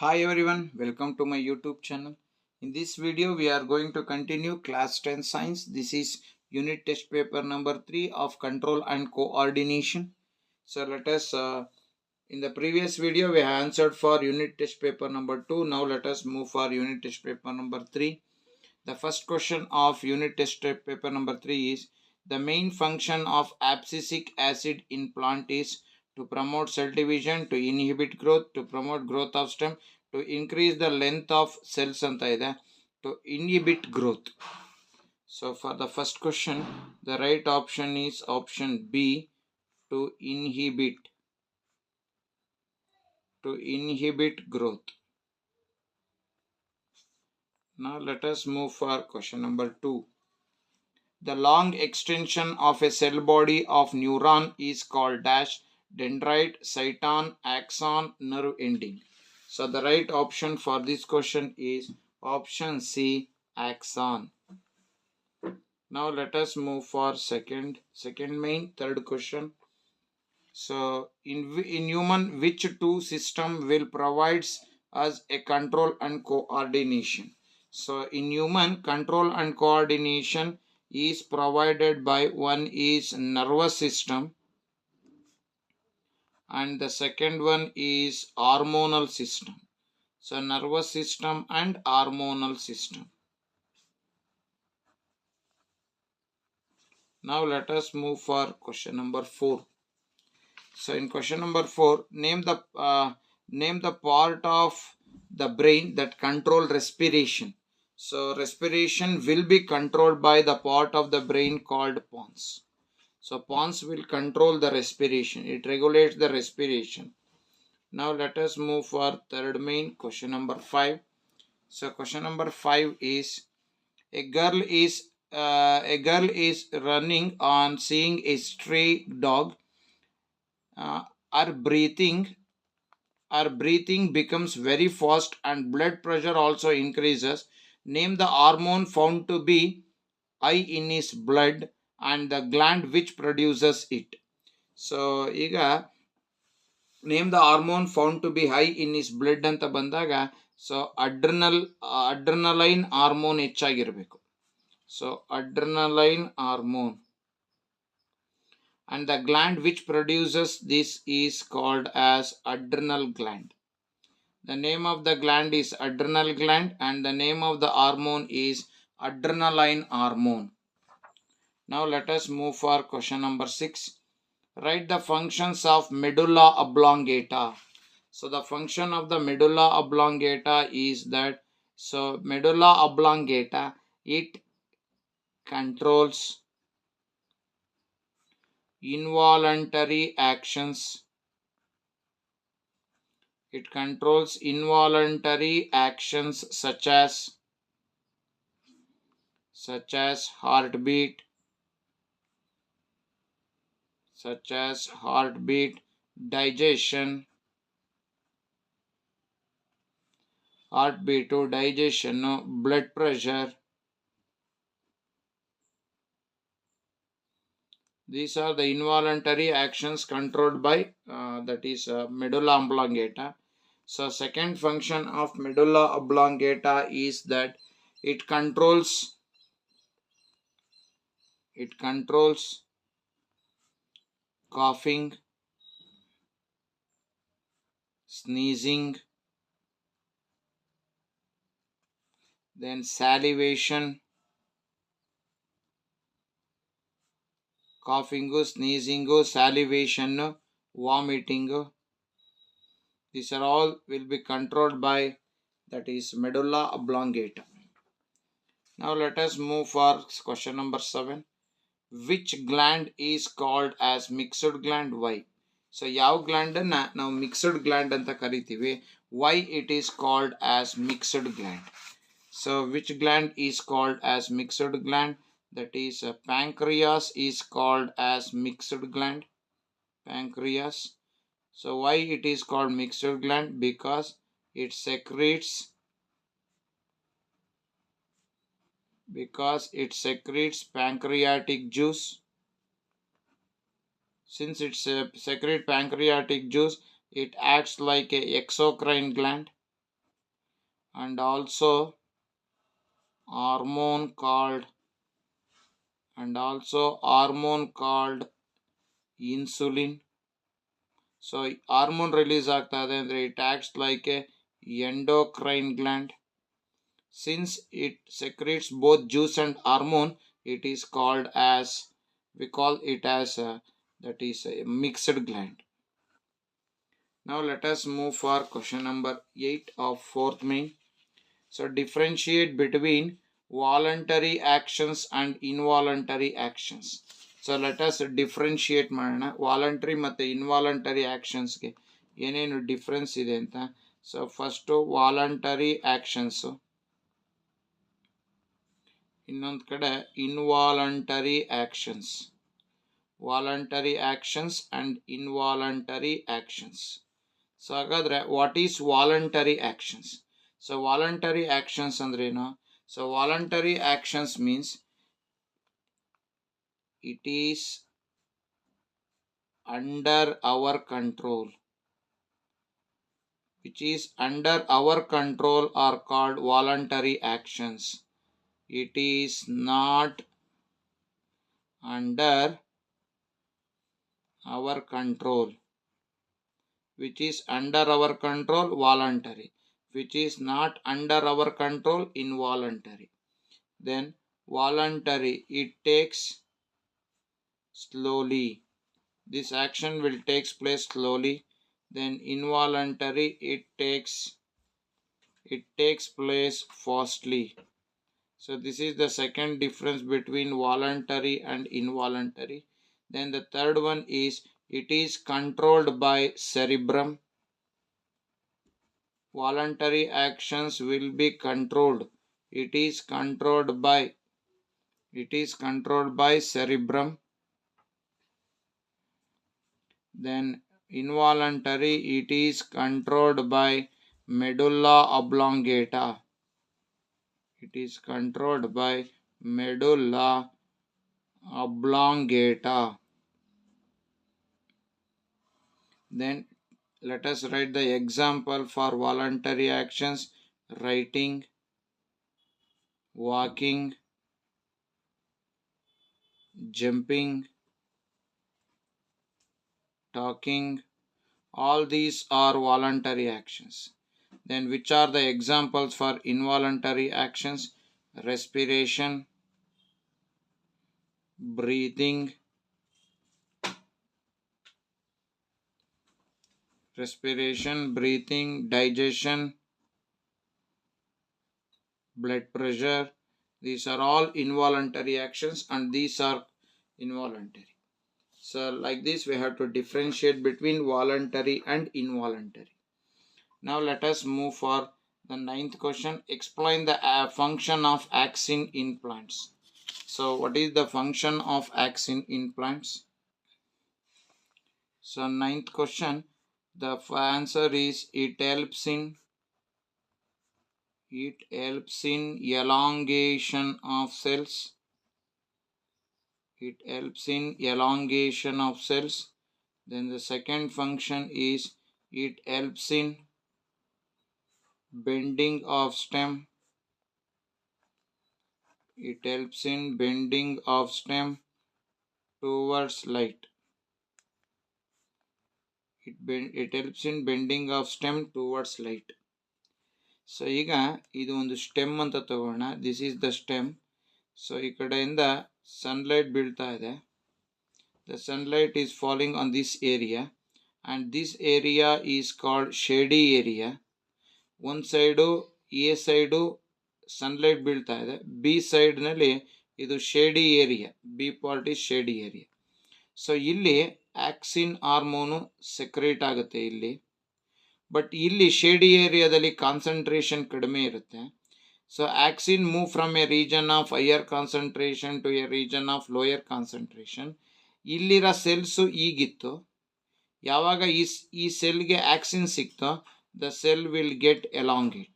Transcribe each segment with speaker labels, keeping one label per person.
Speaker 1: Hi everyone, welcome to my YouTube channel. In this video, we are going to continue class 10 science. This is unit test paper number 3 of control and coordination. So let us, in the previous video, we have answered for unit test paper number 2. Now let us move for unit test paper number 3. The first question of unit test paper number 3 is, the main function of abscisic acid in plant is to promote cell division, to inhibit growth, to promote growth of stem, to increase the length of cells anta ide, to inhibit growth. So for the first question, the right option is option B, to inhibit growth. Now let us move for question number 2. The long extension of a cell body of neuron is called dash: dendrite, cyton, axon, nerve ending. So the right option for this question is option C, axon. Now let us move for third question. So in human, which two system will provides us a control and coordination? So in human, control and coordination is provided by, one is nervous system and the second one is hormonal system. So nervous system and hormonal system. Now let us move for question number 4. So in question number 4, name the part of the brain that control respiration. So respiration will be controlled by the part of the brain called pons. So pons will control the respiration. It regulates the respiration. Now let us move for third main, question number 5. So question number 5 is, a girl is running on seeing a stray dog. Her breathing becomes very fast and blood pressure also increases. Name the hormone found to be high in his blood and the gland which produces it. So ಈಗ name the hormone found to be high in his blood ಅಂತ ಬಂದಾಗ, so adrenaline hormone ಹೆಚ್ಚಾಗಿರಬೇಕು. So adrenaline hormone, and the gland which produces this is called as adrenal gland. The name of the gland is adrenal gland and the name of the hormone is adrenaline hormone. Now let us move for question number 6. Write the functions of medulla oblongata. So the function of the medulla oblongata is that, so medulla oblongata, it controls involuntary actions. It controls involuntary actions such as heartbeat, digestion, blood pressure. These are the involuntary actions controlled by medulla oblongata. So second function of medulla oblongata is that it controls coughing, sneezing, then salivation, coughing, sneezing, salivation, vomiting. These are all will be controlled by, that is medulla oblongata. Now let us move for question number 7. Which gland is called as mixed gland? Why? So ಯಾವ gland ಅನ್ನ ನಾವು mixed gland ಅಂತ ಕರಿತೀವಿ? Why it is called as mixed gland? So which gland is called as mixed gland? That is pancreas is called as mixed gland. Pancreas. So why it is called mixed gland? Because it secretes pancreatic juice. Since it secretes pancreatic juice, it acts like a exocrine gland. and also hormone called insulin. So hormone release ಆಗ್ತಾ ಇದೆ ಅಂದ್ರೆ it acts like a endocrine gland. Since it secretes both juice and hormone, it is called as, we call it as that is a mixed gland. Now let us move for question number 8 of fourth main. So differentiate between voluntary actions and involuntary actions. So let us differentiate ಮಾಡೋಣ voluntary ಮತ್ತು involuntary ಆಕ್ಷನ್ಸ್ಗೆ ಏನೇನು difference ಇದೆ ಅಂತ. So first voluntary actions, ಇನ್ನೊಂದು ಕಡೆ involuntary actions. Voluntary actions and involuntary actions. So ಹಾಗಾದ್ರೆ what is voluntary actions? So voluntary actions andreno? So voluntary actions means it is under our control. Which is under our control are called voluntary actions. It is not under our control. Which is under our control, voluntary. Which is not under our control, involuntary. Then voluntary, it takes slowly. This action will takes place slowly. Then involuntary, it takes place fastly. So this is the second difference between voluntary and involuntary. Then the third one is it is controlled by cerebrum. Voluntary actions will be controlled. It is controlled by cerebrum. Then involuntary, it is controlled by medulla oblongata. It is controlled by medulla oblongata. Then let us write the example for voluntary actions: writing, walking, jumping, talking. All these are voluntary actions. Then which are the examples for involuntary actions? Respiration, breathing, digestion, blood pressure. These are all involuntary actions and these are involuntary. So like this we have to differentiate between voluntary and involuntary. Now let us move for the 9th question. Explain the function of axin in plants. So what is the function of axin in plants? So 9th question, the answer is it helps in elongation of cells. It helps in elongation of cells. Then the second function is it helps in bending of stem. It helps in bending of stem towards light. It helps in bending of stem towards light. So ಈಗ ಇದು ಒಂದು stem ಅಂತ ತಗೋಣ. This is the stem. So ಈ ಕಡೆಯಿಂದ sunlight ಬೀಳ್ತಾ ಇದೆ. The sunlight is falling on this area and this area is called shady area. One side A side sunlight ಬೀಳ್ತಾ ಇದೆ, B side ನಲ್ಲಿ ಇದು shady area. B part is shady area. So ಇಲ್ಲಿ auxin hormone secrete ಆಗುತ್ತೆ ಇಲ್ಲಿ, but ಇಲ್ಲಿ shady ಏರಿಯಾದಲ್ಲಿ concentration ಕಡಿಮೆ ಇರುತ್ತೆ. So auxin move from a region of higher concentration to a region of lower concentration. ಇಲ್ಲಿರೋ ಸೆಲ್ಸು ಈಗಿತ್ತು, ಯಾವಾಗ ಈ ಸೆಲ್ಗೆ ಆಕ್ಸಿನ್ ಸಿಕ್ತೋ the cell will get elongate.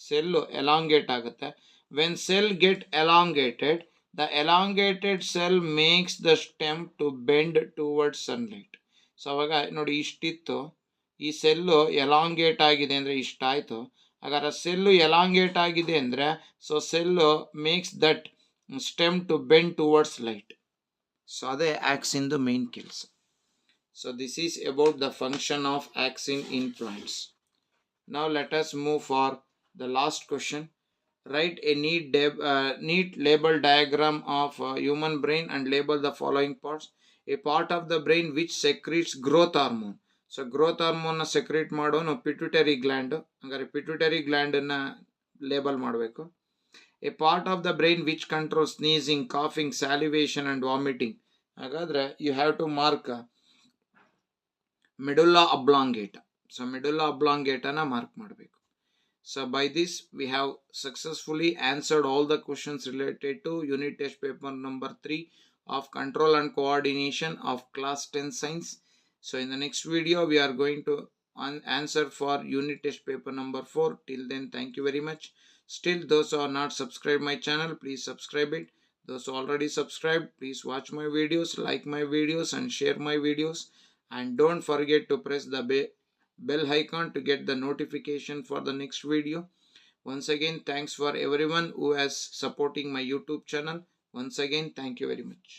Speaker 1: Cell elongate ಆಗುತ್ತೆ. When cell get elongated, the elongated cell makes the stem to bend towards sunlight. So ಅವಾಗ ನೋಡಿ ಇಷ್ಟಿತ್ತು, ಈ ಸೆಲ್ಲು ಎಲಾಂಗೇಟ್ ಆಗಿದೆ ಅಂದರೆ ಇಷ್ಟಾಯಿತು. ಅಗರ ಸೆಲ್ಲು ಎಲಾಂಗೇಟ್ ಆಗಿದೆ ಅಂದರೆ so cell makes that stem to bend towards light. So ಅದೇ ಆಕ್ಸಿನ್ದು ಮೇನ್ ಕೆಲಸ. So this is about the function of auxin in plants. Now let us move for the last question. Write a neat label diagram of human brain and label the following parts. A part of the brain which secretes growth hormone. So growth hormone secrete ಮಾಡೋನು pituitary gland. ಹಂಗಾರೆ pituitary gland ಅನ್ನ label ಮಾಡಬೇಕು. A part of the brain which controls sneezing, coughing, salivation and vomiting. ಹಾಗಾದ್ರೆ you have to mark medulla oblongata. So medulla oblongata na mark ಮಾಡಬೇಕು. So by this we have successfully answered all the questions related to unit test paper number 3 of control and coordination of class 10 science. So in the next video we are going to answer for unit test paper number 4. Till then, thank you very much. Still, those who are not subscribed my channel, please subscribe it. Those who already subscribed, please watch my videos, like my videos and share my videos. And don't forget to press the bell icon to get the notification for the next video. Once again, thanks for everyone who is supporting my YouTube channel. Once again, thank you very much.